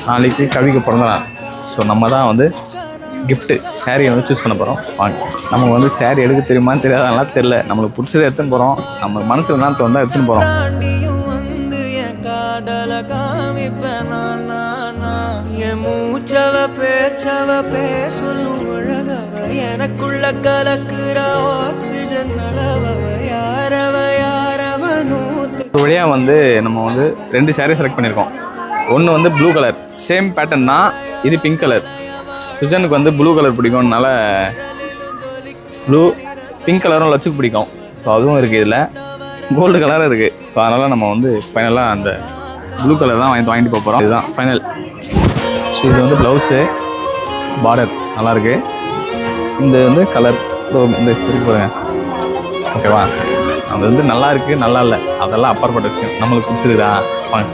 நாளைக்கு கவிக்கு பிறந்தநாள். ஸோ நம்ம தான் வந்து கிஃப்ட்டு சாரியை வந்து சூஸ் பண்ண போகிறோம். வாங்க. நமக்கு வந்து சாரி எடுக்க தெரியுமான்னு தெரியாதனால தெரில. நம்மளுக்கு பிடிச்சதை எடுத்துன்னு போகிறோம். நம்ம மனசில் தான் தோந்தா எடுத்துன்னு போகிறோம். எனக்குள்ள கலக்குற ஆக்சிஜன் வழியாக வந்து நம்ம வந்து 2 சாரீ செலக்ட் பண்ணியிருக்கோம். ஒன்று வந்து ப்ளூ கலர், சேம் பேட்டர்ன் தான். இது பிங்க் கலர். சுஜனுக்கு வந்து ப்ளூ கலர் பிடிக்கும்னால பிங்க் கலரும் லட்சுக்கு பிடிக்கும். ஸோ அதுவும் இருக்குது. இதில் கோல்டு கலரும் இருக்குது. ஸோ அதனால் நம்ம வந்து ஃபைனலாக அந்த ப்ளூ கலர் தான் வாங்கிட்டு போக போகிறோம். இதுதான் ஃபைனல். ஸோ இது வந்து ப்ளவுஸு, பார்டர் நல்லாயிருக்கு. இந்த வந்து கலர் இந்த இருக்கு பாருங்க. ஓகேவா? அது வந்து நல்லா இருக்குது, நல்லா இல்லை, அதெல்லாம் அப்பாற்பட்ட விஷயம். நம்மளுக்கு பிடிச்சிருக்குதா? வாங்க.